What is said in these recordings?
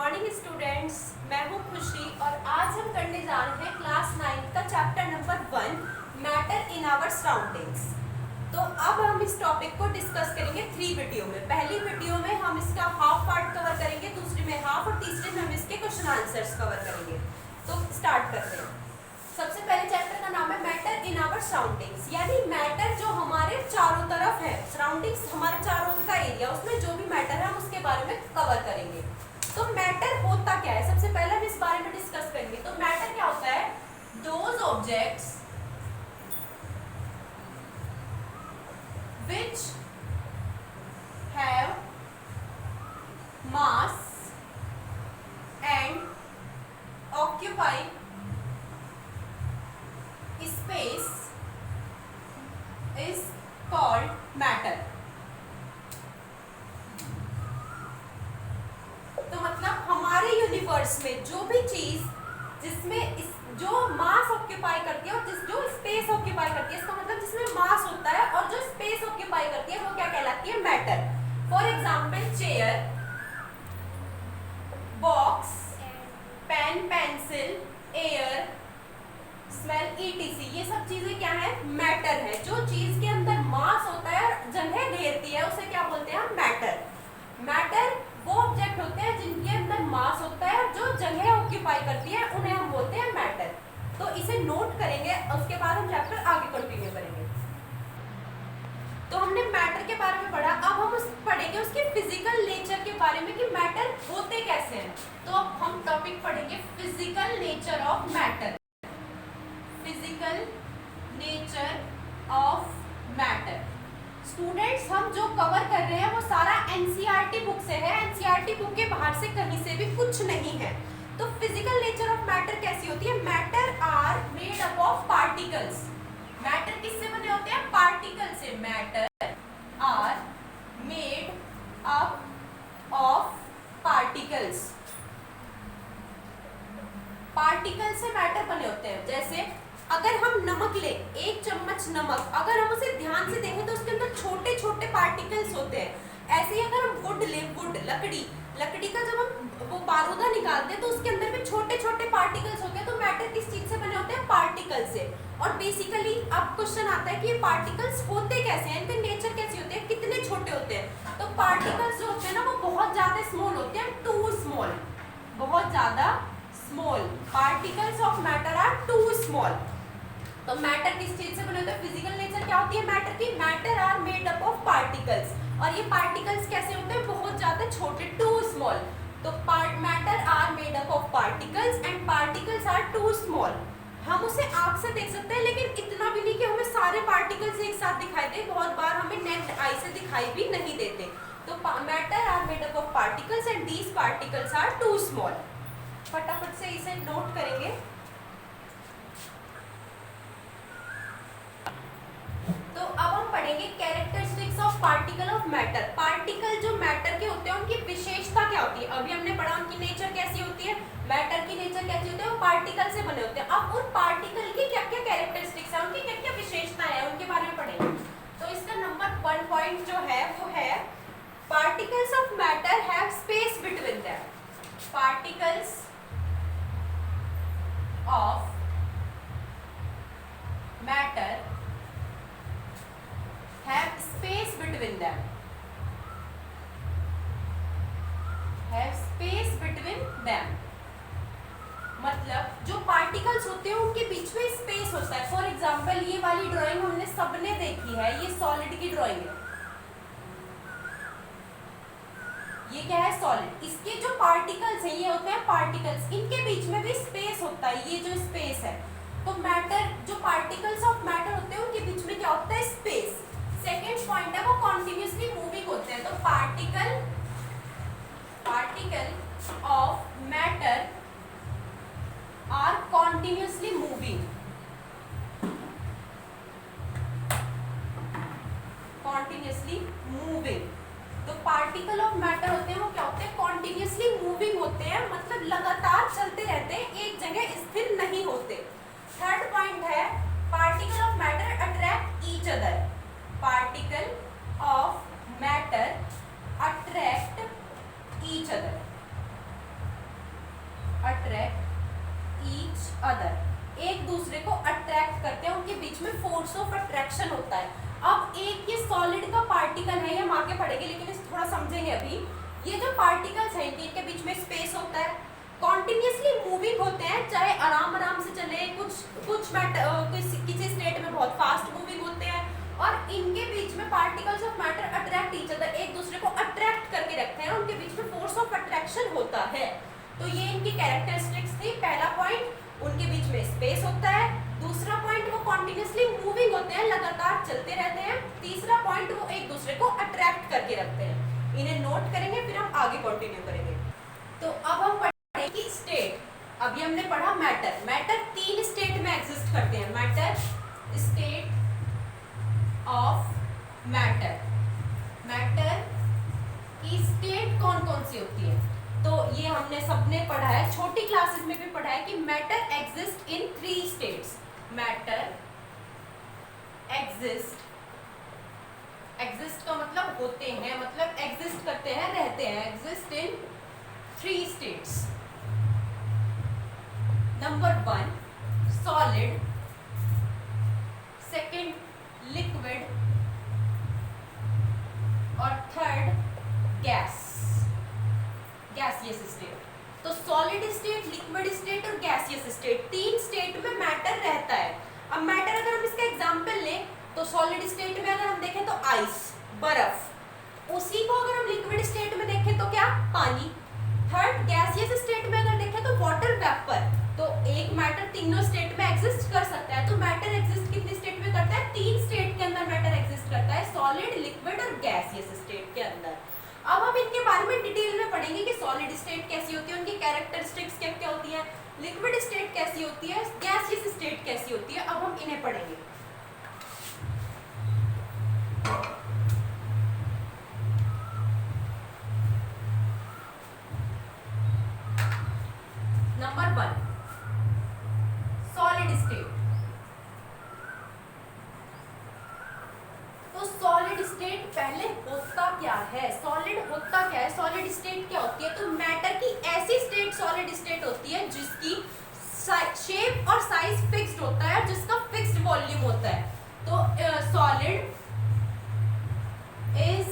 Morning students, मैं हूं खुशी और आज हम करने जा रहे हैं क्लास 9 का chapter number 1 matter in our surroundings. तो अब हम इस टॉपिक को डिस्कस करेंगे 3 वीडियो में। पहली वीडियो में हम इसका हाफ पार्ट कवर करेंगे, दूसरी में हाफ और तीसरे में हम इसके क्वेश्चन आंसर्स कवर करेंगे। तो स्टार्ट करते हैं। सबसे पहले चैप्टर का नाम है मैटर इन आवर सराउंडिंग्स, यानी मैटर जो हमारे चारों तरफ है, सराउंडिंग्स हमारे चारों का एरिया, उसमें जो भी मैटर है हम उसके बारे में कवर करेंगे। तो मैटर होता क्या है, सबसे पहले हम इस बारे में डिस्कस करेंगे। तो मैटर क्या होता है? Those objects which have mass and occupy space is called matter। तो मतलब हमारे यूनिवर्स में जो भी चीज जिसमें जो मास ऑक्यूपाई करती है और जो स्पेस ऑक्यूपाई करती है, इसका मतलब जिसमें मास होता है और जो स्पेस ऑक्यूपाई करती है वो क्या कहलाती है? Matter. For example chair, box, pen, pencil, air, smell, ETC, ये सब चीजें क्या है? मैटर है। जो चीज के अंदर मास होता है और जगह घेरती है उसे क्या बोलते हैं? मैटर। मैटर वो ऑब्जेक्ट होते हैं जिनके अंदर मास होता है और जो जगह ऑक्यूपाई करती है उन्हें हम बोलते हैं मैटर। तो इसे नोट करेंगे, उसके बाद हम चैप्टर आगे कंटिन्यू करेंगे। तो हमने मैटर के बारे में पढ़ा, अब हम पढ़ेंगे उसके फिजिकल नेचर के बारे में कि मैटर होते कैसे हैं। तो अब हम टॉपिक पढ़ेंगे physical nature of matter. Physical nature of matter. Students, हम जो कवर कर रहे हैं वो सारा एनसीईआरटी बुक से है, एनसीईआरटी बुक के बाहर से कहीं से भी कुछ नहीं है। तो फिजिकल नेचर ऑफ मैटर कैसी होती है? Matter are made up of particles. Matter किससे बने होते हैं? पार्टिकल से। Matter are made up of particles. Particle से मैटर बने होते हैं। जैसे अगर हम नमक ले, 1 चम्मच नमक, अगर हम उसे ध्यान से देखें तो उसके अंदर छोटे छोटे पार्टिकल्स होते हैं। ऐसे ही अगर हम वुड ले, वुड लकड़ी का जब हम वो बारूदा निकालते हैं तो उसके अंदर भी छोटे छोटे पार्टिकल्स होते हैं। तो मैटर किस चीज से बने होते हैं? पार्टिकल से। और बेसिकली अब क्वेश्चन आता है कि ये पार्टिकल्स होते कैसे हैं, इनके नेचर कैसी होती है, कितने छोटे होते हैं? तो पार्टिकल्स जो होते हैं ना वो बहुत ज्यादा स्मॉल होते हैं, टू स्मॉल, बहुत ज्यादा small. Particles of matter are too small. तो मैटर किस चीज से बने होते हैं? फिजिकल नेचर क्या होती है मैटर की? Matter are made up of particles. और ये पार्टिकल्स कैसे होते हैं? बहुत ज्यादा छोटे, टू स्मॉल। तो matter are made up of particles and particles are too small. हम उसे आंख से देख सकते हैं लेकिन इतना भी नहीं कि हमें सारे पार्टिकल्स एक साथ दिखाई दे, बहुत बार हमें नेक्ड आई से दिखाई भी नहीं देते। तो matter are made up of particles and these particles are too small. फटाफट से इसे नोट करेंगे। तो अब हम पढ़ेंगे characteristics of particle of matter. Particle जो मैटर के होते हैं उनकी विशेषता क्या होती है? अभी हमने पढ़ा उनकी नेचर कैसी होती है, मैटर की नेचर कैसी होती है, वो पार्टिकल से बने होते हैं। अब उन पार्टिकल की क्या क्या कैरेक्टरिस्टिक्स है, उनकी क्या क्या विशेषताएं हैं, उनके बारे में पढ़ेंगे। तो इसका नंबर 1 पॉइंट जो है वो है particles of matter have space between them. Particles of matter have space between them, have space between them। मतलब जो पार्टिकल्स होते हैं उनके बीच में स्पेस होता है। फॉर एग्जांपल ये वाली ड्राइंग हमने सबने देखी है, ये सॉलिड की ड्राइंग है। ये क्या है? सॉलिड। इसके जो पार्टिकल्स हैं ये होते हैं पार्टिकल्स, इनके बीच में भी स्पेस होता है, ये जो स्पेस है। तो मैटर, जो पार्टिकल्स ऑफ मैटर होते हैं उनके बीच में क्या होता है? स्पेस। सेकेंड पॉइंट है वो कॉन्टिन्यूसली मूविंग होते हैं। तो particle of matter are continuously moving. Continuously moving. तो पार्टिकल ऑफ मैटर होते हैं वो क्या होते हैं? कॉन्टिन्यूसली मूविंग होते हैं, मतलब लगातार चलते रहते हैं, एक जगह स्थिर नहीं होते। थर्ड पॉइंट है particle of matter attract each other. particle of matter attract each other। Attract each other, एक दूसरे को अट्रैक्ट करते हैं, उनके बीच में फोर्स ऑफ अट्रैक्शन होता है। अब एक ये सॉलिड का पार्टिकल है, ये हम आगे पढ़ेंगे लेकिन इसे थोड़ा समझेंगे अभी। ये जो पार्टिकल्स हैं इनके बीच में स्पेस होता है, कॉन्टिन्यूसली मूविंग होते हैं, चाहे आराम आराम से चले, कुछ मैटर किसी स्टेट में बहुत फास्ट मूविंग होते हैं, और इनके बीच में particles of matter attract each other, एक दूसरे को अट्रैक्ट करके रखते हैं, उनके बीच में फोर्स ऑफ अट्रैक्शन होता है। तो ये इनकी कैरेक्टरिस्टिक्स थी। पहला पॉइंट, उनके बीच में स्पेस होता है। दूसरा पॉइंट, वो कॉन्टिन्यूसली मूविंग होते हैं, लगातार चलते रहते हैं। तीसरा पॉइंट, वो एक दूसरे को अट्रैक्ट करके रखते हैं। इन्हें नोट करेंगे, फिर हम आगे कंटिन्यू करेंगे। तो अब हम पढ़ेंगे कि स्टेट। अभी हमने पढ़ा मैटर। मैटर 3 स्टेट में एग्जिस्ट करते हैं। Matter, state of matter. Matter की स्टेट कौन कौन सी होती है? तो ये हमने सबने पढ़ा है, छोटी क्लासेस में भी पढ़ा है कि matter exist in 3 states. Matter exist का मतलब होते हैं, मतलब एग्जिस्ट करते हैं, रहते हैं। Exist in 3 states. Number 1 solid, second liquid, और थर्ड गैसियस स्टेट। तो सॉलिड स्टेट, लिक्विड स्टेट और गैसियस स्टेट, 3 स्टेट में मैटर रहता है। अब मैटर अगर हम इसका एग्जांपल लें तो सॉलिड स्टेट में अगर हम देखें तो आइस, बर्फ। उसी को अगर हम लिक्विड स्टेट में देखें तो क्या? पानी। थर्ड गैसियस स्टेट में अगर देखें तो वाटर वेपर। तो एक मैटर तीनों स्टेट में एग्जिस्ट कर सकता है। तो मैटर एग्जिस्ट कितनी स्टेट में करता है? 3 स्टेट के अंदर मैटर एग्जिस्ट करता है, सॉलिड, लिक्विड और गैसियस स्टेट के अंदर। अब हम इनके बारे में डिटेल में पढ़ेंगे कि सॉलिड स्टेट कैसी होती है, उनकी कैरेक्टरिस्टिक्स क्या क्या होती है, लिक्विड स्टेट कैसी होती है, गैसियस स्टेट कैसी होती है। अब हम इन्हें पढ़ेंगे। Number 1 solid state. तो सॉलिड स्टेट पहले होता क्या है? सॉलिड होता क्या है? सॉलिड स्टेट क्या होती है? तो मैटर की ऐसी स्टेट सॉलिड स्टेट होती है जिसकी शेप और साइज फिक्स्ड होता है, जिसका फिक्स्ड वॉल्यूम होता है। तो solid is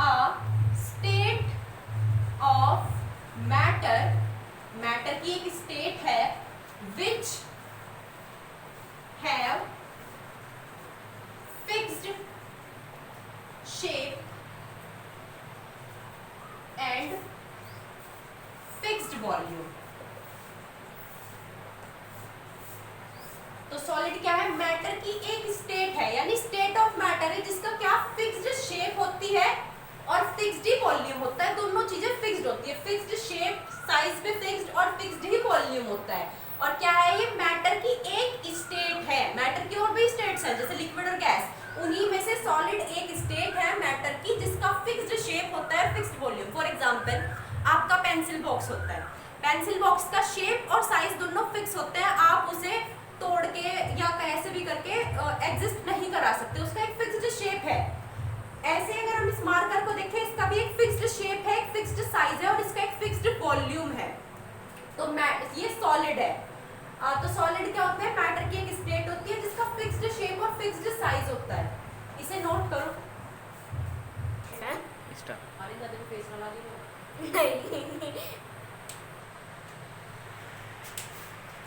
a state of matter. Matter की एक स्टेट है which have fixed shape and fixed volume. तो सॉलिड क्या है? मैटर की एक स्टेट है, यानी स्टेट ऑफ मैटर है जिसका क्या? फिक्स्ड शेप होती है और फिक्स्ड ही वॉल्यूम होता है। दोनों चीजें फिक्स्ड होती है, फिक्स्ड शेप, साइज पे फिक्स्ड, और फिक्स्ड ही वॉल्यूम होता है। और क्या है ये? मैटर की एक स्टेट है। मैटर की और भी स्टेट्स हैं जैसे लिक्विड और गैस, उन्हीं में से सॉलिड एक स्टेट है मैटर की जिसका फिक्स्ड शेप होता है, फिक्स्ड वॉल्यूम। फॉर एग्जांपल आपका पेंसिल बॉक्स होता है, पेंसिल बॉक्स का शेप और साइज दोनों फिक्स होते हैं। आप उसे तोड़ के या कैसे भी करके एग्जिस्ट नहीं करा सकते, उसका एक फिक्स्ड शेप है। ऐसे अगर हम इस मार्कर को देखें, इसका भी एक फिक्स्ड शेप है, एक फिक्स्ड साइज है और इसका एक फिक्स्ड वॉल्यूम है। तो ये सॉलिड है। तो सॉलिड क्या होता है? मैटर की एक स्टेट होती है जिसका फिक्स्ड शेप और फिक्स्ड साइज होता है। इसे नोट करो। अरे ज्यादा फेस वाला नहीं।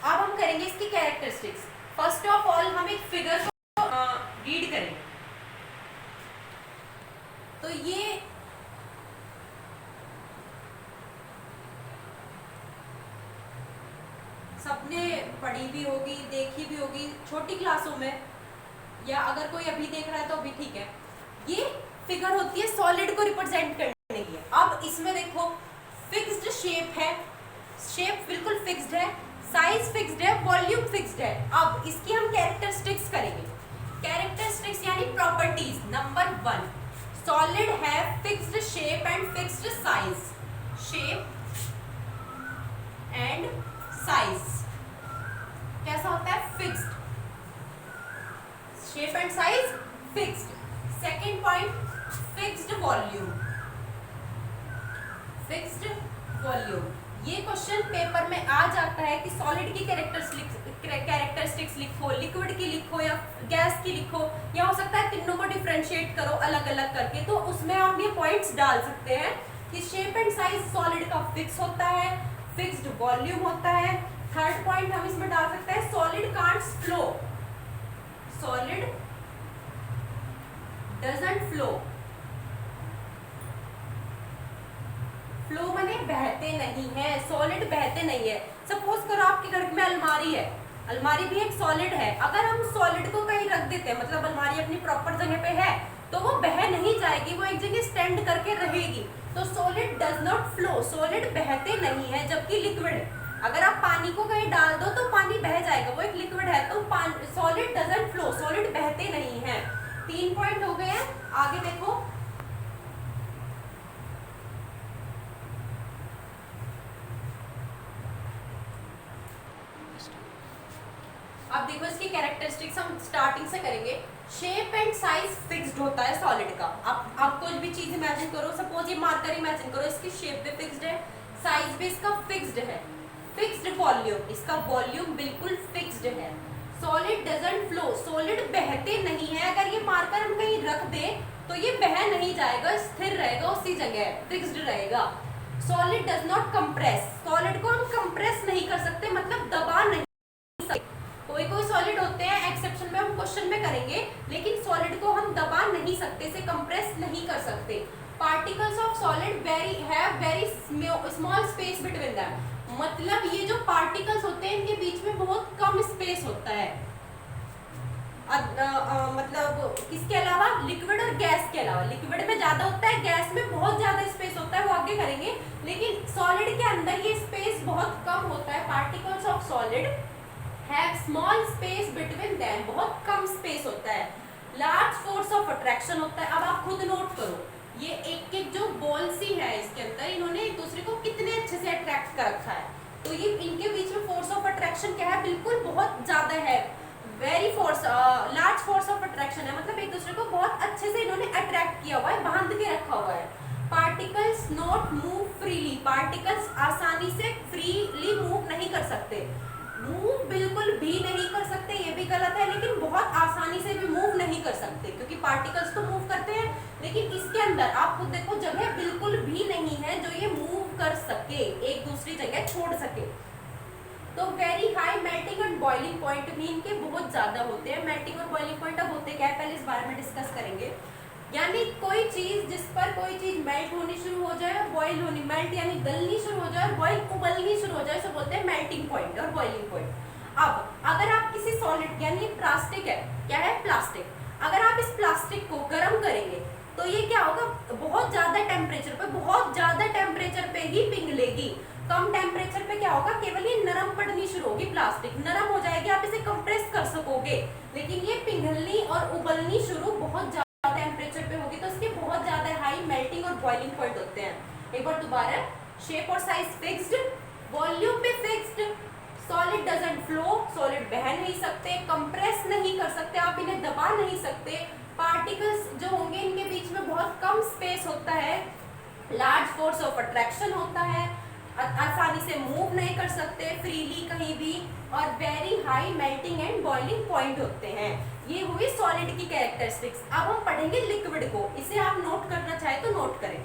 अब हम करेंगे इसकी कैरेक्टरिस्टिक्स। फर्स्ट ऑफ ऑल हम एक फिगर को रीड करेंगे। तो ये सबने पढ़ी भी होगी, देखी भी होगी छोटी क्लासों में, या अगर कोई अभी देख रहा है तो भी ठीक है। ये फिगर होती है सॉलिड को रिप्रेजेंट करने की। अब इसमें देखो फिक्स्ड शेप है, शेप बिल्कुल फिक्स्ड है, साइज फिक्स्ड है, वॉल्यूम फिक्स्ड है। अब इसकी हम कैरेक्टरिस्टिक्स करेंगे। कैरेक्टरिस्टिक्स यानी प्रॉपर्टीज। नंबर 1 सॉलिड है fixed shape and fixed size. Shape and size कैसा होता है? Fixed. Shape and size fixed. Second point fixed volume. Fixed volume ये क्वेश्चन पेपर में आ जाता है कि सॉलिड की कैरेक्टरिस्टिक्स लिखो, लिक्विड की लिखो या गैस की लिखो, या हो सकता है तीनों को डिफरेंशिएट करो अलग अलग करके, तो उसमें आप ये पॉइंट्स डाल सकते हैं कि शेप एंड साइज सॉलिड का फिक्स होता है, फिक्स्ड वॉल्यूम होता है। थर्ड पॉइंट हम इसमें डाल सकते हैं solid can't flow, solid doesn't flow, flow माने बहते नहीं है, सॉलिड बहते नहीं है। सपोज करो आपके घर में अलमारी है, अलमारी भी एक सॉलिड है, अगर हम सॉलिड को कहीं रख देते हैं, मतलब अलमारी अपनी प्रॉपर जगह पे है, तो वो बह नहीं जाएगी, वो एक जगह स्टैंड करके रहेगी। तो solid does not flow, solid बहते नहीं है। जबकि लिक्विड, अगर आप पानी को कहीं डाल दो तो पानी बह जाएगा, वो एक लिक्विड है। तो सॉलिड डजंट फ्लो, सॉलिड बहते नहीं है। 3 पॉइंट हो गए हैं। आगे देखो, अब देखो इसकी कैरेक्टरिस्टिक्स हम स्टार्टिंग से करेंगे। शेप एंड साइज फिक्स्ड होता है सॉलिड का। आप कोई भी चीज इमेजिन करो, सपोज ये मार्कर इमेजिन करो, इसकी शेप भी फिक्स्ड है, साइज भी इसका फिक्स्ड है। फिक्स्ड वॉल्यूम, इसका वॉल्यूम बिल्कुल फिक्स्ड है। सॉलिड डजंट फ्लो, सॉलिड बहते नहीं है। अगर ये मार्कर हम कहीं रख दें तो ये बह नहीं जाएगा, स्थिर रहेगा उसी जगह, फिक्स्ड रहेगा। Solid does not compress, solid को हम कंप्रेस नहीं कर सकते, मतलब दबा नहीं सकते। कोई सॉलिड होते हैं, एक्सेप्शन में हम क्वेश्चन में करेंगे, लेकिन सॉलिड को हम दबा नहीं सकते, इसे कंप्रेस नहीं कर सकते। Particles of solid have very small space between them, मतलब ये जो पार्टिकल्स होते हैं इनके बीच में बहुत कम स्पेस होता है। मतलब किसके अलावा, लिक्विड और गैस के अलावा। लिक्विड में ज्यादा होता है, गैस में बहुत ज्यादा स्पेस होता है, वो आगे करेंगे। लेकिन सॉलिड के अंदर ये स्पेस बहुत कम होता है। Particles of solid have small space between them, बहुत कम स्पेस होता है। लार्ज फोर्स ऑफ अट्रैक्शन होता है। अब आप खुद नोट करो, ये एक एक जो बॉल सी है इसके अंदर, इन्होंने एक दूसरे को कितने अच्छे से अट्रैक्ट कर रखा है। तो ये इनके बीच में फोर्स ऑफ अट्रैक्शन क्या है, बिल्कुल बहुत ज्यादा है। Very force, large force of attraction है, मतलब एक दूसरे को बहुत अच्छे से इन्होंने अट्रैक्ट किया हुआ है, बांध के रखा हुआ है। Particles not move freely, particles आसानी से फ्रीली मूव नहीं कर सकते। मूव बिल्कुल भी नहीं कर सकते, ये भी गलत है, लेकिन बहुत आसानी से भी मूव नहीं कर सकते, क्योंकि पार्टिकल्स तो मूव करते हैं, लेकिन इसके अंदर आप खुद देखो जगह बिल्कुल भी नहीं है जो ये मूव कर सके, एक दूसरी जगह छोड़ सके। तो very high melting and boiling point भी इनके बहुत ज्यादा होते हैं। मेल्टिंग और बॉइलिंग पॉइंट अब होते क्या है, पहले इस बारे में डिस्कस करेंगे। यानी कोई चीज, जिस पर कोई चीज मेल्ट होनी शुरू हो जाए और बॉइल होनी, मेल्ट यानी गलनी शुरू हो जाए और बॉइल उबलनी शुरू हो जाए, इसे बोलते हैं मेल्टिंग पॉइंट और बॉइलिंग पॉइंट। अब अगर आप किसी सॉलिड, यानी प्लास्टिक है, क्या है प्लास्टिक, अगर आप इस प्लास्टिक को गर्म करेंगे तो ये क्या होगा, बहुत ज्यादा टेम्परेचर पे, बहुत ज्यादा टेम्परेचर पे ही पिघलेगी। कम टेम्परेचर पे क्या होगा, केवल ये नरम पड़नी शुरू होगी, प्लास्टिक नरम हो जाएगी, आप इसे कंप्रेस कर सकोगे। लेकिन ये पिघलनी और उबलनी शुरू बहुत ज्यादा टेम्परेचर पे होगी, तो इसके बहुत ज्यादा हाई मेल्टिंग और बॉइलिंग पॉइंट होते हैं। एक बार दोबारा, शेप और साइज फिक्स्ड, वॉल्यूम भी fixed, solid doesn't flow, solid बह नहीं सकते, कंप्रेस नहीं कर सकते, आप इन्हें दबा नहीं सकते। पार्टिकल्स जो होंगे इनके बीच में बहुत कम स्पेस होता है, लार्ज फोर्स ऑफ अट्रैक्शन होता है, आसानी से मूव नहीं कर सकते फ्रीली कहीं भी, और very high melting and boiling point होते हैं। ये हुई सॉलिड की कैरेक्टरिस्टिक्स। अब हम पढ़ेंगे लिक्विड को, इसे आप नोट करना चाहे तो नोट करें।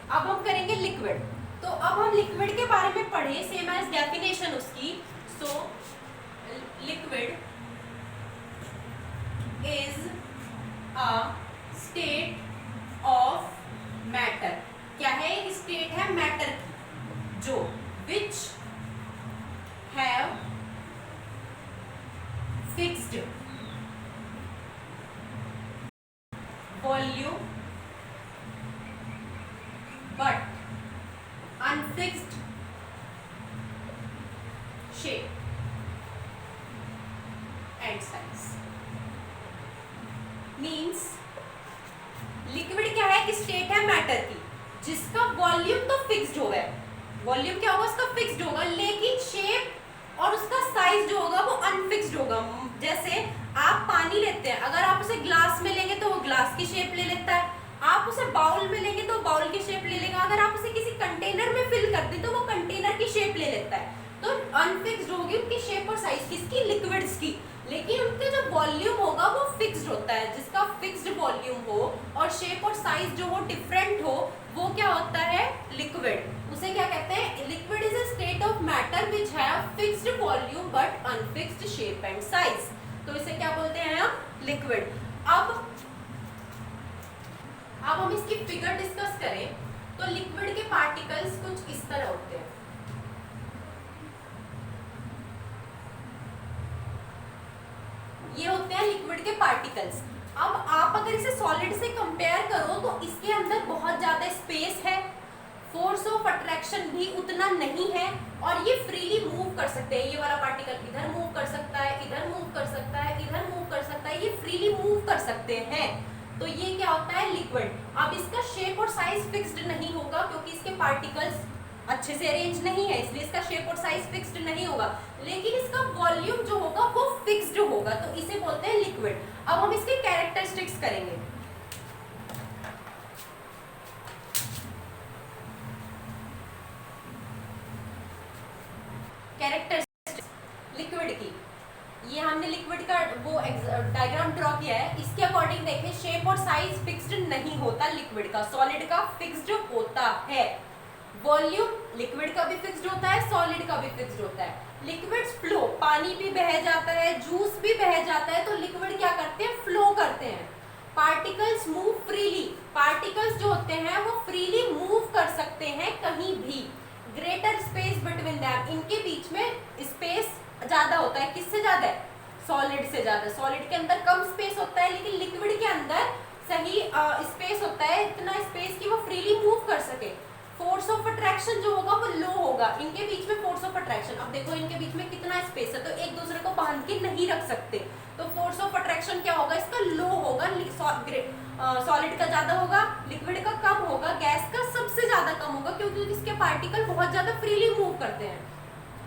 अब हम करेंगे लिक्विड। तो अब हम लिक्विड के बारे में पढ़े, सेम एज डेफिनेशन उसकी। So liquid is a state of matter. क्या है, एक स्टेट है मैटर की, जो which have fixed volume but unfixed shape and size. Means liquid क्या है, स्टेट है मैटर की जिसका वॉल्यूम तो फिक्स्ड होगा, वॉल्यूम क्या होगा उसका फिक्स्ड होगा, लेकिन शेप और उसका साइज जो होगा वो अनफिक्स्ड होगा। जैसे आप पानी लेते हैं, अगर आप उसे ग्लास में लेंगे तो वो ग्लास की शेप ले लेता है, आप उसे बाउल में लेंगे तो बाउल की शेप ले लेगा, कर दें तो वो कंटेनर की शेप ले लेता है। तो अनफिक्स्ड होगी उनकी शेप और साइज किसकी, लिक्विड्स की, लेकिन उनका जो वॉल्यूम होगा वो फिक्स्ड होता है। जिसका फिक्स्ड वॉल्यूम हो और शेप और साइज जो हो डिफरेंट हो वो क्या होता है, लिक्विड। उसे क्या कहते हैं, liquid is a state of matter which have fixed volume but unfixed shape and size. तो इसे क्या बोलते हैं हम, लिक्विड। अब हम इसकी फिगर डिस्कस करें तो लिक्विड के पार्टिकल्स कुछ इस तरह होते हैं। ये होते हैं लिक्विड के पार्टिकल्स। अब आप अगर इसे सॉलिड से कंपेयर करो तो इसके अंदर बहुत ज्यादा स्पेस है, फोर्स ऑफ अट्रैक्शन भी उतना नहीं है और ये फ्रीली मूव कर सकते हैं। ये वाला पार्टिकल इधर मूव कर सकता है, इधर मूव कर सकता है, इधर मूव कर सकता है, ये फ्रीली मूव कर सकते हैं। तो ये क्या होता है, लिक्विड। अब इसका शेप और साइज फिक्स्ड नहीं होगा क्योंकि इसके पार्टिकल्स अच्छे से अरेंज नहीं है, इसलिए इसका शेप और साइज फिक्स्ड नहीं होगा, लेकिन इसका वॉल्यूम जो होगा वो फिक्स्ड होगा, तो इसे बोलते हैं लिक्विड। अब हम इसके कैरेक्टरिस्टिक्स करेंगे। कैरेक्टरिस्टिक्स लिक्विड की, ये हमने लिक्विड का वो डायग्राम ड्रॉ किया है। इसके अकॉर्डिंग देखें, शेप और साइज फिक्स्ड नहीं होता लिक्विड का, सॉलिड का फिक्स्ड होता है। वॉल्यूम लिक्विड का भी फिक्स्ड होता है, सॉलिड का भी फिक्स्ड होता है। लिक्विड्स फ्लो, पानी भी बह जाता है, जूस भी बह जाता है, तो लिक्विड क्या करते हैं, फ्लो करते हैं। पार्टिकल्स मूव फ्रीली, पार्टिकल्स जो होते हैं वो फ्रीली मूव कर सकते हैं कहीं भी। ग्रेटर स्पेस बिटवीन देम, इनके बीच में स्पेस ज्यादा होता है। किससे ज्यादा है, सॉलिड से ज्यादा। सॉलिड के अंदर कम स्पेस होता है लेकिन लिक्विड के अंदर सही स्पेस होता है, इतना स्पेस कि वो फ्रीली मूव कर सके। फोर्स ऑफ अट्रैक्शन जो होगा वो लो होगा, इनके बीच में फोर्स ऑफ अट्रैक्शन, अब देखो इनके बीच में कितना स्पेस है तो एक दूसरे को बांध के नहीं रख सकते, तो फोर्स ऑफ अट्रैक्शन क्या होगा, इसका लो होगा। सॉलिड का ज्यादा होगा, लिक्विड का कम होगा, गैस का सबसे ज्यादा कम होगा क्योंकि इसके पार्टिकल बहुत ज्यादा फ्रीली मूव करते हैं।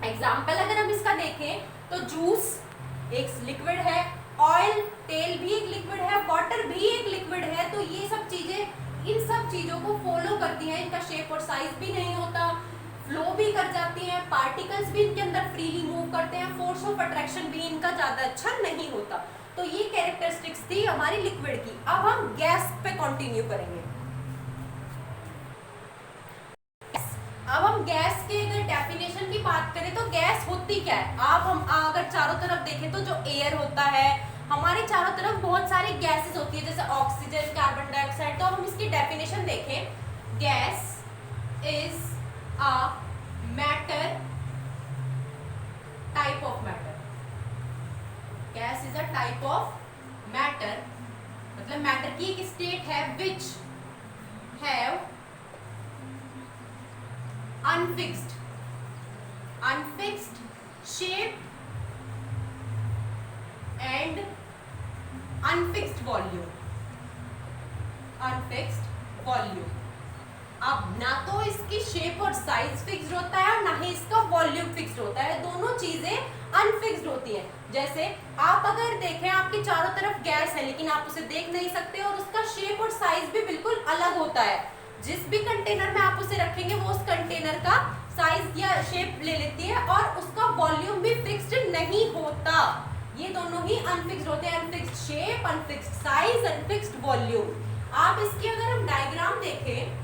एग्जाम्पल अगर हम इसका देखें तो जूस एक लिक्विड है, ऑयल तेल भी एक लिक्विड है, वाटर भी एक लिक्विड है। तो ये सब चीजें इन सब चीजों को फॉलो करती हैं, इनका शेप और साइज भी नहीं होता, फ्लो भी कर जाती हैं, पार्टिकल्स भी इनके अंदर फ्रीली मूव करते हैं, फोर्स ऑफ अट्रैक्शन भी इनका ज्यादा अच्छा नहीं होता। तो ये कैरेक्टरिस्टिक्स थी हमारी लिक्विड की। अब हम गैस पे कंटिन्यू करेंगे। अब हम गैस के अगर डेफिनेशन की बात करें तो गैस होती क्या है। अब हम अगर चारों तरफ देखें तो जो एयर होता है, हमारे चारों तरफ बहुत सारी गैसेस होती है जैसे ऑक्सीजन, कार्बन डाइऑक्साइड। तो हम इसकी डेफिनेशन देखें, gas is a matter, type of matter. Gas is a type of matter, मतलब मैटर की एक स्टेट है which have unfixed shape and unfixed volume. अब ना तो इसकी शेप और साइज फिक्स्ड होता है और ना ही इसका वॉल्यूम फिक्स्ड होता है, दोनों चीजें अनफिक्स्ड होती हैं। जैसे आप अगर देखें, आपके चारों तरफ गैस है लेकिन आप उसे देख नहीं सकते और उसका शेप और साइज भी बिल्कुल अलग होता है। जिस भी कंटेनर में आप उसे रखेंगे वो उस कंटेनर का साइज या शेप ले लेती है और उसका वॉल्यूम भी फिक्स्ड नहीं होता। ये दोनों ही अनफिक्स्ड होते हैं, unfixed shape, unfixed size, unfixed volume. आप इसकी अगर हम डायग्राम देखें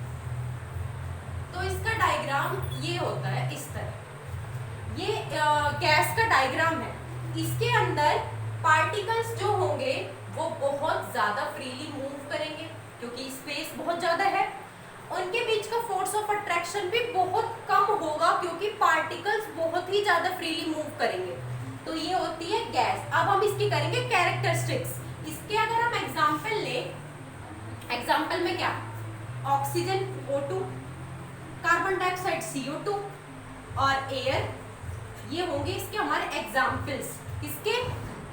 तो इसका डायग्राम ये होता है इस तरह। ये गैस का डायग्राम है, इसके अंदर पार्टिकल्स जो होंगे वो बहुत ज्यादा फ्रीली मूव करेंगे क्योंकि स्पेस बहुत ज्यादा है। उनके बीच का फोर्स ऑफ अट्रैक्शन भी बहुत कम होगा क्योंकि पार्टिकल्स बहुत ही ज्यादा फ्रीली मूव करेंगे। तो ये होती है गैस। अब हम इसकी करेंगे कैरेक्टरिस्टिक्स। इसके अगर हम एग्जांपल ले, एग्जांपल में क्या, oxygen O2, carbon dioxide CO2 और एयर, ये होंगे इसके हमारे एग्जांपल्स। किसके,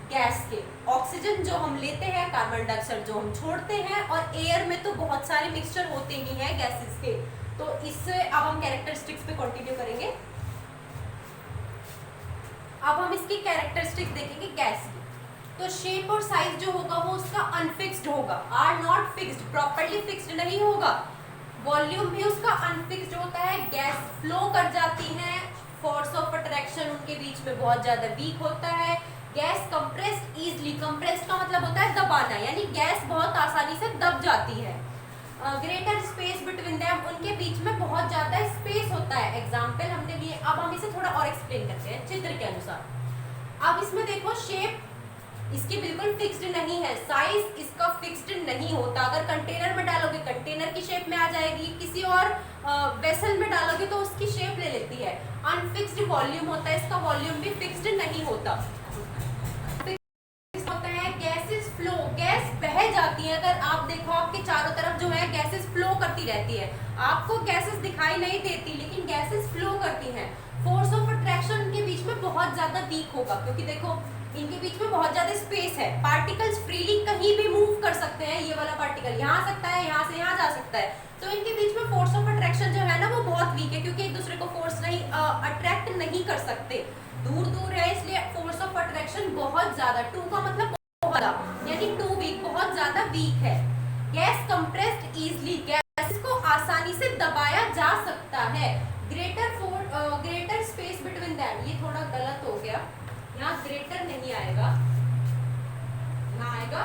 गैस के। ऑक्सीजन जो हम लेते हैं, कार्बन डाइऑक्साइड जो हम छोड़ते हैं, और एयर में तो बहुत सारे मिक्सचर होते ही हैं गैसेस के। तो इससे अब हम कैरेक्टरिस्टिक्स पे कंटिन्यू करेंगे। अब हम इसकी कैरेक्टरिस्टिक्स देखेंगे गैस की। तो शेप और साइज जो होगा वो उसका अनफिक्स्ड होगा, or not fixed, properly fixed नहीं होगा। वॉल्यूम भी उसका अनफिक्स्ड होता है, गैस फ्लो कर जाती है, फोर्स ऑफ अट्रैक्शन उनके बीच में बहुत ज्यादा वीक होता है, गैस कंप्रेस्ड इजीली, कंप्रेस्ड का मतलब होता है दबाना, यानी गैस बहुत आसानी से दब जाती है। ग्रेटर स्पेस बिटवीन देम, उनके बीच में बहुत ज्यादा स्पेस होता है। एग्जांपल हमने लिए, अब हम इसे थोड़ा और एक्सप्लेन करते हैं चित्र के अनुसार। अब इसमें देखो शेप इसकी बिल्कुल फिक्स्ड नहीं है, साइज इसका फिक्स्ड नहीं होता। अगर कंटेनर में डालोगे कंटेनर की शेप में आ जाएगी, किसी और वेसल में डालोगे तो उसकी शेप ले लेती है। अनफिक्स्ड वॉल्यूम होता है, इसका वॉल्यूम भी फिक्स्ड नहीं होता। होता है गैसेस फ्लो, गैस बह जाती है। अगर आप देखो आपके चारों तरफ जो है गैसेस फ्लो करती रहती है, आपको गैसेस दिखाई नहीं देती लेकिन गैसेस फ्लो करती हैं। फोर्स ऑफ अट्रैक्शन इनके बीच में बहुत ज्यादा वीक होगा, क्योंकि देखो इनके बीच में बहुत ज्यादा स्पेस है, पार्टिकल्स फ्रीली कहीं भी मूव कर सकते हैं। ये वाला पार्टिकल यहाँ आ सकता है, यहाँ से यहाँ जा सकता है, तो इनके बीच में फोर्स ऑफ अट्रैक्शन जो है ना वो बहुत वीक है, क्योंकि एक दूसरे को फोर्स नहीं अट्रैक्ट नहीं कर सकते, दूर दूर है, इसलिए फोर्स ऑफ अट्रैक्शन बहुत ज्यादा, टू का मतलब बहुत ज्यादा, यानी टू वीक, बहुत ज्यादा वीक है। गैस कंप्रेस्ड इजीली, गैस को आसानी से दबाया जा सकता है। ग्रेटर स्पेस बिटवीन देम, ये थोड़ा गलत हो गया, यहाँ ग्रेटर नहीं आएगा, यहाँ आएगा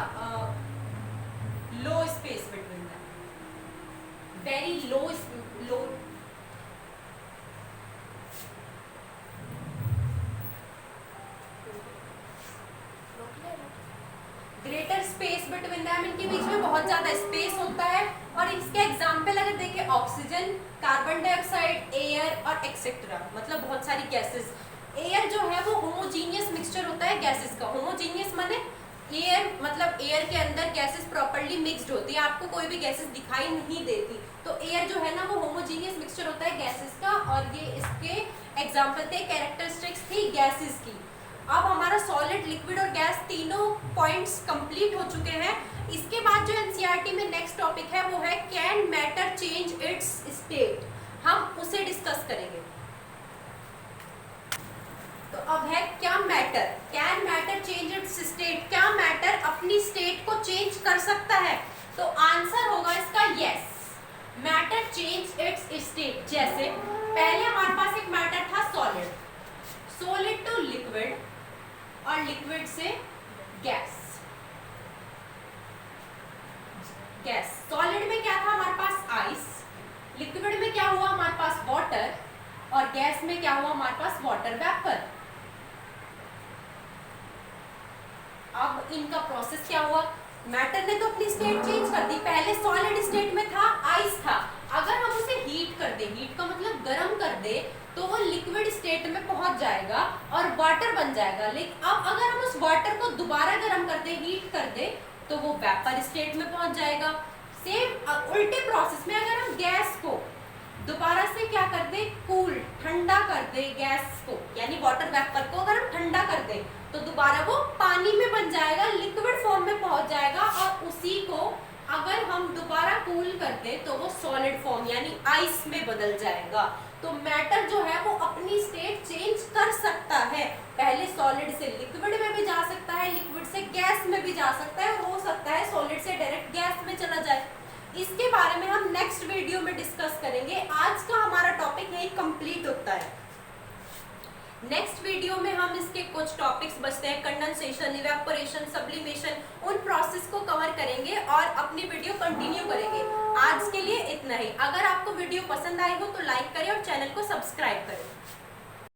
low space between them, very low greater space between them, इनके बीच में बहुत ज्यादा स्पेस होता है। और इसके एग्जांपल अगर देखें, ऑक्सीजन, कार्बन डाइऑक्साइड, एयर और एक्सेट्रा, मतलब बहुत सारी गैसेस। एयर जो है वो होमोजीनियस मिक्सचर होता है गैसेस का। होमोजीनियस माने एयर, मतलब एयर के अंदर गैसेस प्रॉपर्ली मिक्स्ड होती है, आपको कोई भी गैसेस दिखाई नहीं देती, तो एयर जो है ना वो होमोजीनियस मिक्सचर होता है गैसेस का। और ये इसके एग्जांपल थे, कैरेक्टरिस्टिक्स थी गैसेस की। अब हमारा सॉलिड, लिक्विड और गैस तीनों पॉइंट्स कंप्लीट हो चुके हैं। इसके बाद जो एनसीईआरटी में नेक्स्ट टॉपिक है वो है can matter change it's state, हम उसे डिस्कस करेंगे। तो अब है क्या matter, can matter change it's state, क्या मैटर अपनी स्टेट को चेंज कर सकता है? तो आंसर होगा इसका yes, matter change it's state. जैसे पहले हमारे पास एक मैटर था सॉलिड, सॉलिड टू लिक्विड और लिक्विड से गैस। गैस, सॉलिड में क्या था हमारे पास आइस, लिक्विड में क्या हुआ हमारे पास वाटर, और गैस में क्या हुआ हमारे पास वाटर वेपर। अब इनका प्रोसेस क्या हुआ, मैटर ने तो अपनी स्टेट चेंज कर दी, पहले सॉलिड स्टेट में था, आइस था, अगर हम उसे हीट कर दे, हीट का मतलब गर्म कर दे, तो वो लिक्विड स्टेट में पहुंच जाएगा और वाटर बन जाएगा। लेकिन अब अगर हम उस वाटर को दोबारा गर्म कर दे, हीट कर दे, तो वो वेपर स्टेट में पहुंच जाएगा। सेम उल्टे प्रोसेस में अगर हम गैस को दोबारा से क्या कर दे, कूल, ठंडा कर दे गैस को, यानी वाटर वेपर को अगर हम ठंडा कर दे, तो दोबारा वो पानी में बन जाएगा, लिक्विड फॉर्म में पहुंच जाएगा। और उसी को अगर हम दोबारा कूल कर दे तो वो सॉलिड फॉर्म यानी आइस में बदल जाएगा। तो मैटर जो है वो अपनी स्टेट चेंज कर सकता है, पहले सॉलिड से लिक्विड में भी जा सकता है, लिक्विड से गैस में भी जा सकता है, और हो सकता है सॉलिड से डायरेक्ट गैस में चला जाए। इसके बारे में हम नेक्स्ट वीडियो में डिस्कस करेंगे। आज का हमारा टॉपिक यही कंप्लीट होता है। नेक्स्ट वीडियो में हम इसके कुछ टॉपिक्स बचते हैं, कंडेंसेशन, इवेपोरेशन, सब्लिमेशन, उन प्रोसेस को कवर करेंगे और अपनी वीडियो कंटिन्यू करेंगे। आज के लिए इतना ही। अगर आपको वीडियो पसंद आई हो तो लाइक करें और चैनल को सब्सक्राइब करें।